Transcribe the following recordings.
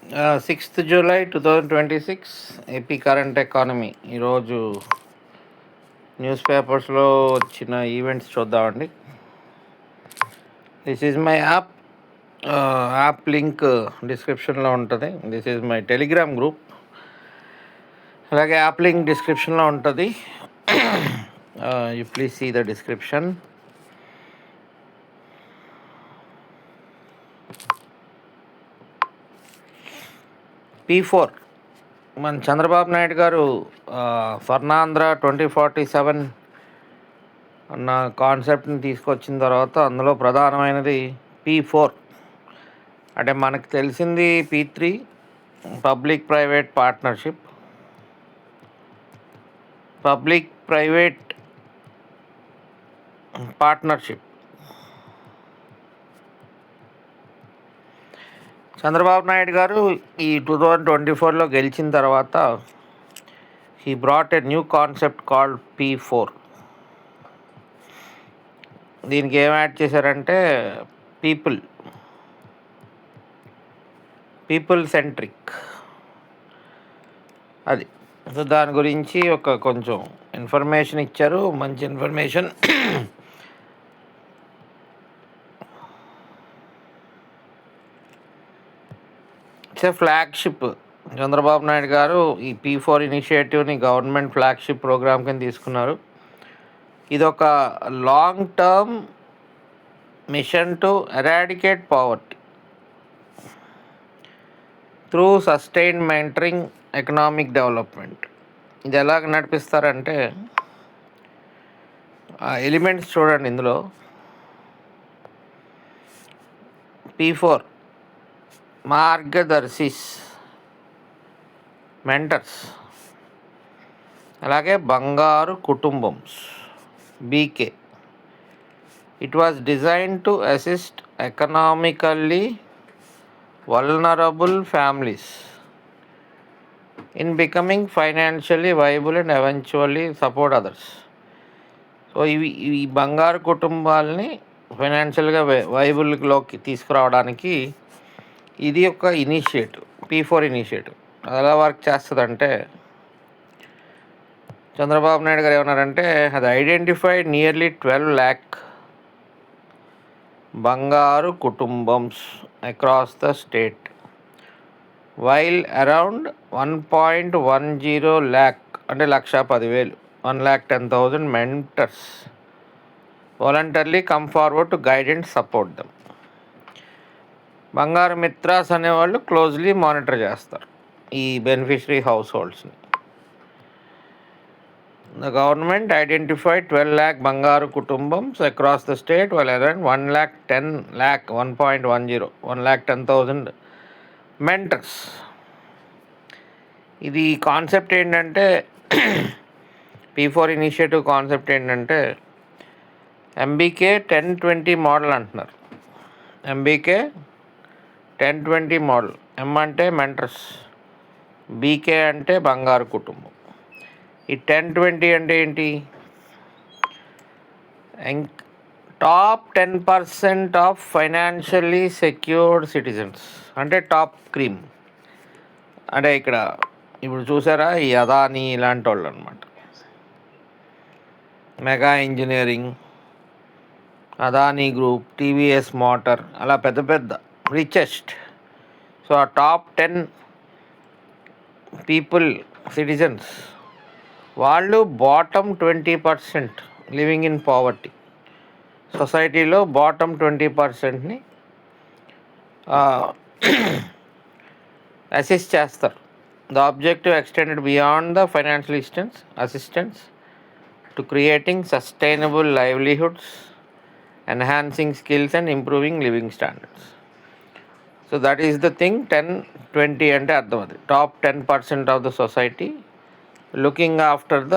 6th July 2026 AP current economy ఈరోజు news పేపర్స్లో వచ్చిన ఈవెంట్స్ చూద్దామండి. This is my app link డిస్క్రిప్షన్లో ఉంటుంది. This is my Telegram group, అలాగే యాప్ లింక్ డిస్క్రిప్షన్లో ఉంటుంది. You please see the description. P4 మన చంద్రబాబు నాయుడు గారు స్వర్ణాంధ్ర 2047 అన్న కాన్సెప్ట్ని తీసుకొచ్చిన తర్వాత అందులో ప్రధానమైనది P4. అంటే మనకు తెలిసింది P3 public private partnership. Chandrababu Naidu గారు ఈ 2024లో గెలిచిన తర్వాత he brought a new concept called P4. దీనికి ఏం యాడ్ చేశారంటే పీపుల్ సెంట్రిక్. అది సో దాని గురించి ఒక కొంచెం ఇన్ఫర్మేషన్ ఇచ్చారు, మంచి ఇన్ఫర్మేషన్. ఫ్లాగ్షిప్ చంద్రబాబు నాయుడు గారు ఈ P4 ఇనిషియేటివ్ని గవర్నమెంట్ ఫ్లాగ్షిప్ ప్రోగ్రామ్ కింద తీసుకున్నారు. ఇదొక long term mission to eradicate poverty through sustained mentoring economic development. ఇది ఎలాగ నడిపిస్తారంటే ఎలిమెంట్స్ చూడండి. ఇందులో P4 మార్గదర్శిస్, మెంటర్స్, అలాగే బంగారు కుటుంబమ్స్ BK. It was design to assist economically vulnerable families in becoming financially viable and eventually support others. So ఈ బంగారు కుటుంబాలని ఫైనాన్షియల్గా వైబుల్లోకి తీసుకురావడానికి ఇది ఒక ఇనిషియేటివ్, P4 ఇనిషియేటివ్. అది ఎలా వర్క్ చేస్తుందంటే చంద్రబాబు నాయుడు గారు ఏమన్నారంటే అది ఐడెంటిఫైడ్ నియర్లీ 12 lakh బంగారు కుటుంబమ్స్ across the state, while around 1.10 lakh అంటే 1,10,000 1,10,000 mentors voluntarily come forward to guide and support them. బంగారు మిత్రాస్ అనేవాళ్ళు క్లోజ్లీ మానిటర్ చేస్తారు ఈ బెనిఫిషరీ హౌస్ హోల్డ్స్ని. ద గవర్నమెంట్ ఐడెంటిఫైడ్ 12 lakh బంగారు కుటుంబమ్స్ across the state while around 1,10,000 mentors. ఇది కాన్సెప్ట్ ఏంటంటే P4 ఇనిషియేటివ్ కాన్సెప్ట్ ఏంటంటే MBK 10-20 మోడల్ అంటున్నారు. MBK 10-20 model. M అంటే మెంటర్స్, BK అంటే బంగారు కుటుంబం. ఈ 10-20 అంటే ఏంటి? Top 10% of financially secured citizens అంటే టాప్ క్రీమ్. అంటే ఇక్కడ ఇప్పుడు చూసారా ఈ అదానీ ఇలాంటి వాళ్ళు అనమాట. Mega engineering, Adani group, TVS motor, అలా పెద్ద పెద్ద రిచెస్ట్. సో ఆ టాప్ 10 పీపుల్ సిటిజన్స్ వాళ్ళు బాటమ్ 20% లివింగ్ ఇన్ పావర్టీ. సొసైటీలో బాటమ్ 20%ని అసిస్ట్ చేస్తారు. The objective extended beyond the financial assistance to creating sustainable livelihoods, enhancing skills and improving living standards. So that is the thing. 10-20 అంటే అర్థం అది top 10% of the society looking after the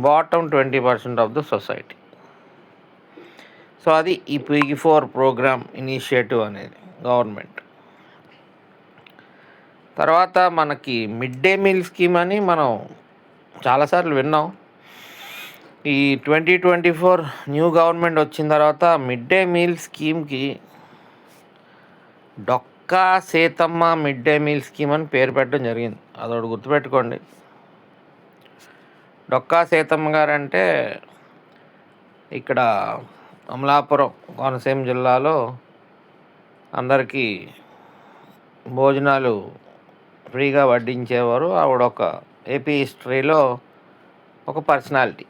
bottom 20% of the society. So అది ఈ P4 programme initiative అనేది government. తర్వాత మనకి mid day meal scheme అని మనం చాలాసార్లు విన్నాం. ఈ 2024 న్యూ గవర్నమెంట్ వచ్చిన తర్వాత మిడ్ డే మీల్ స్కీమ్కి Dokka Seethamma mid day meal scheme అని పేరు పెట్టడం జరిగింది. అదొకటి గుర్తుపెట్టుకోండి. డొక్కా సీతమ్మ గారు అంటే ఇక్కడ అమలాపురం కోనసీమ జిల్లాలో అందరికీ భోజనాలు ఫ్రీగా వడ్డించేవారు. ఆవిడ ఒక ఏపీ హిస్టరీలో ఒక పర్సనాలిటీ.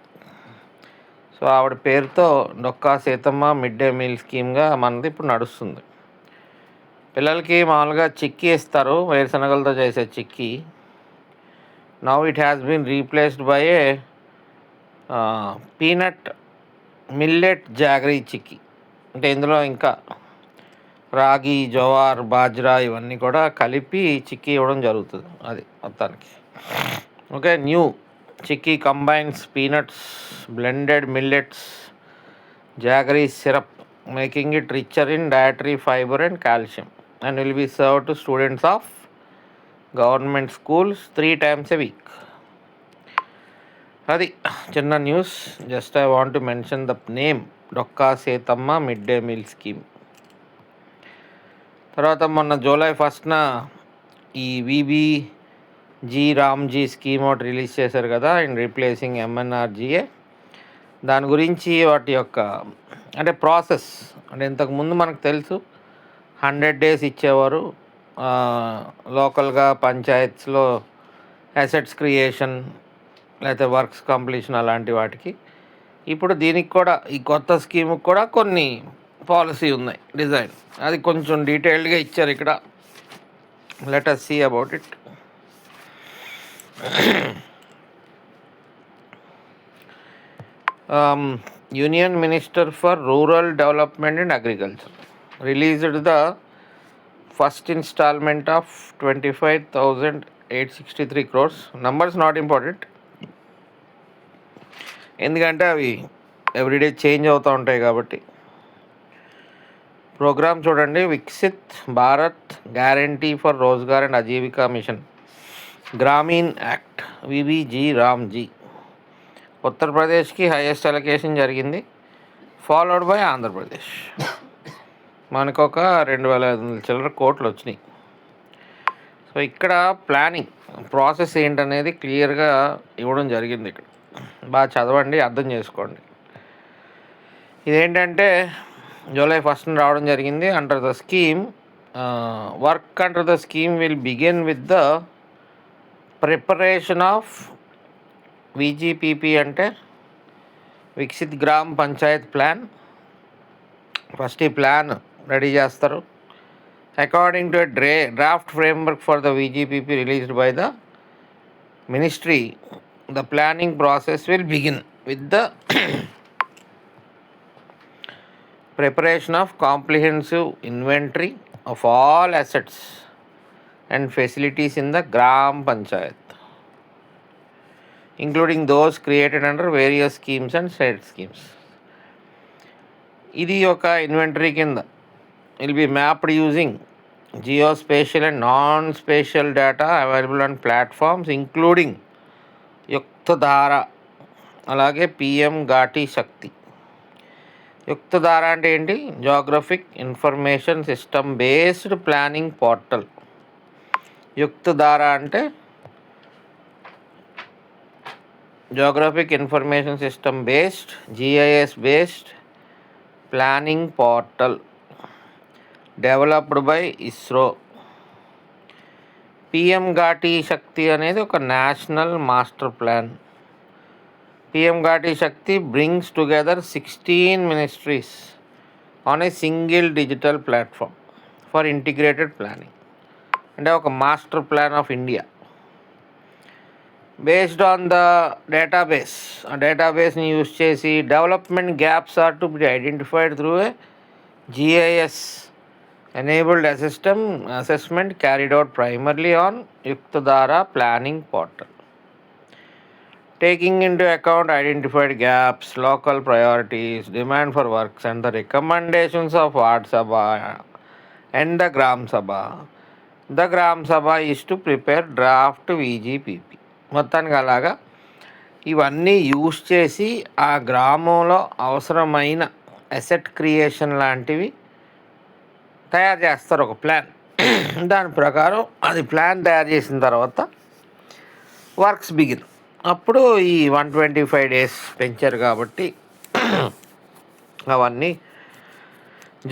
సో ఆవిడ పేరుతో Dokka Seethamma mid day meal స్కీమ్గా మనది ఇప్పుడు నడుస్తుంది. పిల్లలకి మామూలుగా చిక్కీ ఇస్తారు, వేరుశనగలతో చేసే chikki. Now it has been replaced by a peanut millet jaggery chikki. అంటే ఇందులో ఇంకా రాగి, జోవార్, బాజ్రా ఇవన్నీ కూడా కలిపి చిక్కీ ఇవ్వడం జరుగుతుంది. అది మొత్తానికి okay. New chikki combines peanuts, blended millets, jaggery syrup, making it richer in dietary fibre and calcium and will be served to students of government schools 3 times a week. అది చిన్న news. Just I want to mention the name Dokka Seethamma mid day meal scheme. తర్వాత మొన్న July 1న ఈ VBG Ramji scheme ఒకటి release చేశారు కదా, in replacing ఎంఎన్ఆర్జీఏ. దాని గురించి వాటి యొక్క అంటే ప్రాసెస్ అంటే ఇంతకుముందు మనకు తెలుసు 100 days ఇచ్చేవారు లోకల్గా పంచాయత్స్లో అసెట్స్ క్రియేషన్ లేకపోతే వర్క్స్ కంప్లీషన్ అలాంటి వాటికి. ఇప్పుడు దీనికి కూడా ఈ కొత్త స్కీముకి కూడా కొన్ని పాలసీ ఉన్నాయి, డిజైన్. అది కొంచెం డీటెయిల్డ్గా ఇచ్చారు ఇక్కడ. Let us see about it. Union Minister for Rural Development and Agriculture released the first installment of 25,863 crores. Numbers not important, ఎందుకంటే అవి ఎవ్రీడే చేంజ్ అవుతూ ఉంటాయి కాబట్టి. ప్రోగ్రామ్ చూడండి. Viksit Bharat guarantee for Rozgar and Ajeevika mission Grameen act VBG RAM G. ఉత్తరప్రదేశ్కి highest allocation జరిగింది, followed by Andhra Pradesh. మనకు ఒక 2,500 చిల్లర కోట్లు వచ్చినాయి. సో ఇక్కడ ప్లానింగ్ ప్రాసెస్ ఏంటనేది క్లియర్గా ఇవ్వడం జరిగింది. ఇక్కడ బాగా చదవండి, అర్థం చేసుకోండి. ఇదేంటంటే జూలై 1న రావడం జరిగింది. Under the scheme work under the scheme will begin with the preparation of VGPP అంటే వికసిత్ గ్రామ్ పంచాయత్ ప్లాన్. ఫస్ట్ ఈ ప్లాన్ రెడీ చేస్తారు. According to draft framework for the VGPP released by the ministry, the planning process will begin with the preparation of comprehensive inventory of all assets and facilities in the Gram Panchayat, including those created under various schemes and state schemes. ఇది ఒక inventory కింద will be mapped using geospatial and non-spatial data available on platforms including యుక్తధార అలాగే PM Gati శక్తి. యుక్తధార అంటే ఏంటి? Geographic information system based planning portal. Yuktdhara అంటే geographic information system based GIS based planning portal developed by ISRO. PM Gati Shakti అనేది ఒక national master plan. PM Gati Shakti brings together 16 ministries on a single digital platform for integrated planning. అంటే ఒక master plan of India based on the database. ఆ డేటాబేస్ని use చేసి development gaps are to be identified through a GIS enabled assessment carried out primarily on Yuktadhara planning portal, taking into account identified gaps, local priorities, demand for works and the recommendations of Ward Sabha and the Gram Sabha. The Gram Sabha is to prepare draft VGPP. మొత్తానికి అలాగా ఇవన్నీ use చేసి ఆ గ్రామంలో అవసరమైన asset creation లాంటివి తయారు చేస్తారు. ఒక ప్లాన్ దాని ప్రకారం అది ప్లాన్ తయారు చేసిన తర్వాత వర్క్స్ బిగిన్. అప్పుడు ఈ 125 days పెంచారు కాబట్టి అవన్నీ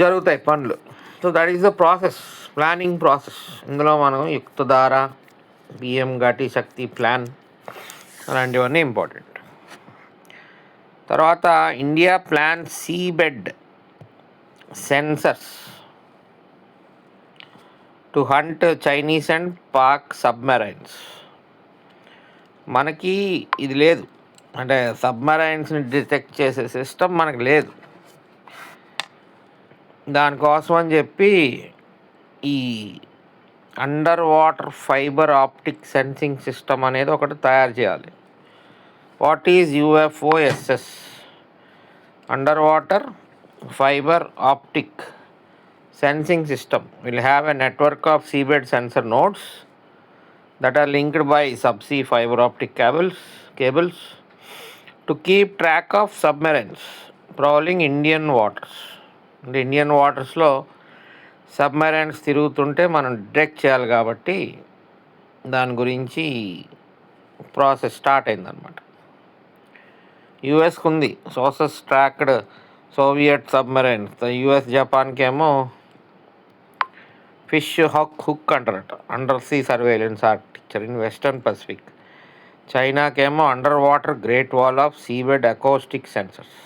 జరుగుతాయి పనులు. So that is the process, planning process. ఇందులో మనం యుక్తధార, పిఎం ఘాటి శక్తి ప్లాన్ అలాంటివన్నీ ఇంపార్టెంట్. తర్వాత India plan seabed sensors to hunt Chinese and Pak submarines. మనకి ఇది లేదు, అంటే సబ్మెరైన్స్ని డిటెక్ట్ చేసే సిస్టమ్ మనకు లేదు. దానికోసం అని చెప్పి ఈ under water fibre optic sensing system అనేది ఒకటి తయారు చేయాలి. What is UFOSS? Under water fibre optic sensing system will have a network of seabed sensor nodes that are linked by subsea fiber optic cables to keep track of submarines prowling Indian waters. అంటే Indian వాటర్స్లో submarines తిరుగుతుంటే మనం detect చేయాలి కాబట్టి దాని గురించి process start అయిందనమాట. యుఎస్కి ఉంది SOSUS tracked Soviet submarines. US జపాన్కి ఏమో ఫిష్ హుక్ అంటారట, under sea surveillance architecture in western Pacific. చైనాకేమో under water great wall of seabed acoustic sensors.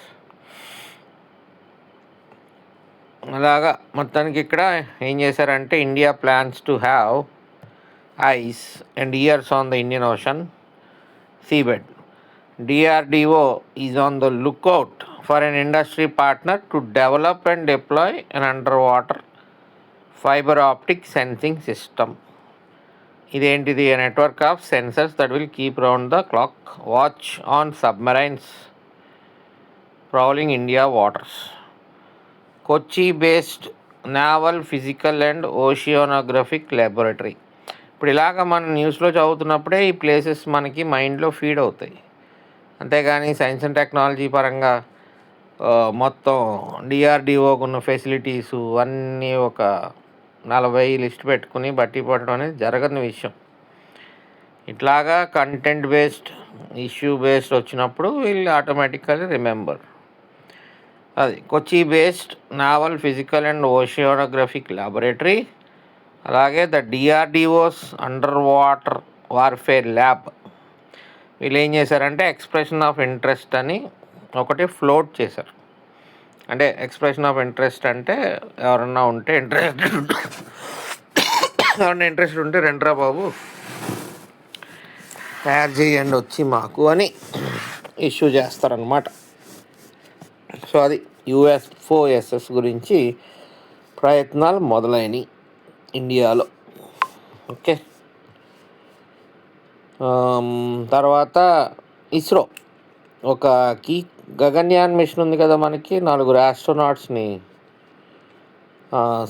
అలాగా మొత్తానికి ఇక్కడ ఏం చేశారంటే India plans to have eyes and ears on the Indian Ocean seabed. DRDO is on the lookout for an industry partner to develop and deploy an underwater fibre optic sensing system. ఇదేంటిది? a network of sensors that will keep round the clock watch on submarines prowling India waters. Kochi based naval physical and oceanographic laboratory. ఇప్పుడు ఇలాగ మనం న్యూస్లో చదువుతున్నప్పుడే ఈ places మనకి మైండ్లో feed అవుతాయి. అంతేగాని సైన్స్ అండ్ టెక్నాలజీ పరంగా మొత్తం DRDOకు ఉన్న ఫెసిలిటీసు అన్నీ ఒక 40 లిస్ట్ పెట్టుకుని బట్టి పట్టడం అనేది జరగని విషయం. ఇట్లాగా కంటెంట్ బేస్డ్, ఇష్యూ బేస్డ్ వచ్చినప్పుడు వీళ్ళు ఆటోమేటికల్లీ రిమెంబర్. అది Kochi based naval physical and oceanographic laboratory. అలాగే the DRDO's under water warfare lab. వీళ్ళు ఏం చేశారంటే ఎక్స్ప్రెషన్ ఆఫ్ ఇంట్రెస్ట్ అని ఒకటి ఫ్లోట్ చేశారు. అంటే ఎక్స్ప్రెషన్ ఆఫ్ ఇంట్రెస్ట్ అంటే ఎవరన్నా ఉంటే ఇంట్రెస్ట్ ఉంటే రండ్రా బాబు తయారు చేయండి వచ్చి మాకు అని ఇష్యూ చేస్తారనమాట. సో అది UFOSS గురించి ప్రయత్నాలు మొదలైనవి ఇండియాలో. ఓకే, తర్వాత ఇస్రో ఒక గగన్యాన్ మిషన్ ఉంది కదా మనకి, 4 ఆస్ట్రోనాట్స్ని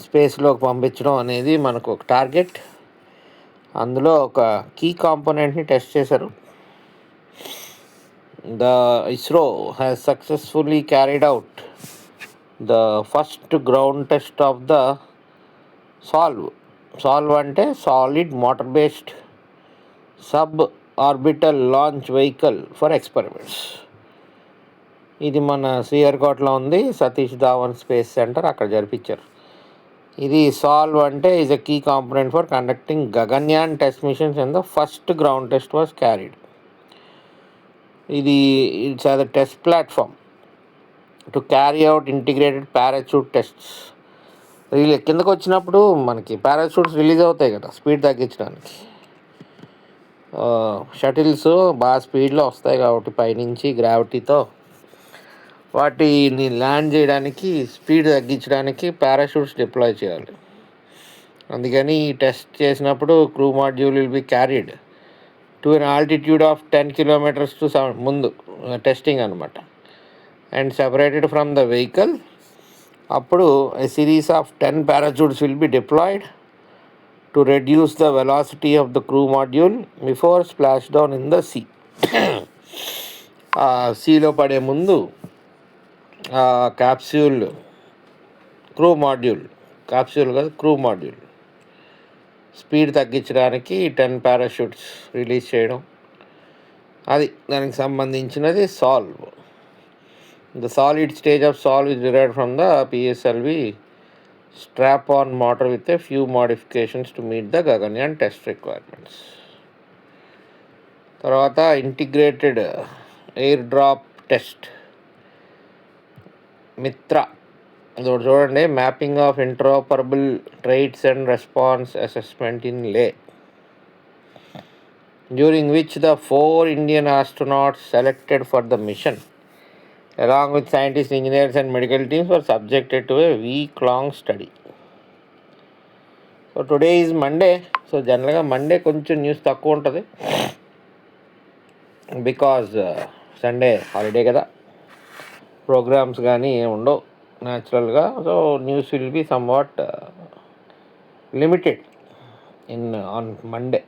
స్పేస్లోకి పంపించడం అనేది మనకు ఒక టార్గెట్. అందులో ఒక కీ కాంపోనెంట్ని టెస్ట్ చేశారు. The ISRO has successfully carried out the first ground test of the solve అంటే solid motor based sub orbital launch vehicle for experiments. ఇది మన శ్రీహరికోటలో ఉంది, సతీష్ ధావన్ స్పేస్ సెంటర్, అక్కడ జరిపించారు. ఇది సాల్వ్ అంటే is a key component for conducting Gaganyaan test missions and the first ground test was carried. ఇది it's a test platform to carry out integrated parachute tests. కిందకు వచ్చినప్పుడు మనకి పారాచూట్స్ రిలీజ్ అవుతాయి కదా స్పీడ్ తగ్గించడానికి. షటిల్స్ బాగా స్పీడ్లో వస్తాయి కాబట్టి పైనుంచి గ్రావిటీతో వాటిని ల్యాండ్ చేయడానికి స్పీడ్ తగ్గించడానికి పారాషూట్స్ డిప్లాయ్ చేయాలి. అందుకని ఈ టెస్ట్ చేసినప్పుడు crew module will be carried to an altitude of 10 kilometers to ముందు టెస్టింగ్ అనమాట, and separated from the vehicle. అప్పుడు a series of 10 parachutes will be deployed to reduce the velocity of the crew module before splashdown in the sea. సీలో పడే ముందు capsule crew module speed తగ్గించడానికి 10 parachutes release చేయడం, అది దానికి సంబంధించినది solve. The solid stage of solve is derived from the PSLV strap-on motor with a few modifications to meet the Gaganyaan test requirements. తర్వాత integrated air drop test Mitra, అదొకటి చూడండి. Mapping of interoperable traits and response assessment in Leh, during which the 4 Indian astronauts selected for the mission, along with scientists, engineers and medical teams, were subjected to a week-long study. So today is Monday. So జనరల్గా Monday కొంచెం news తక్కువ ఉంటుంది, because Sunday holiday కదా, programs కానీ ఏమి ఉండవు న్యాచురల్గా. So news will be somewhat limited on Monday.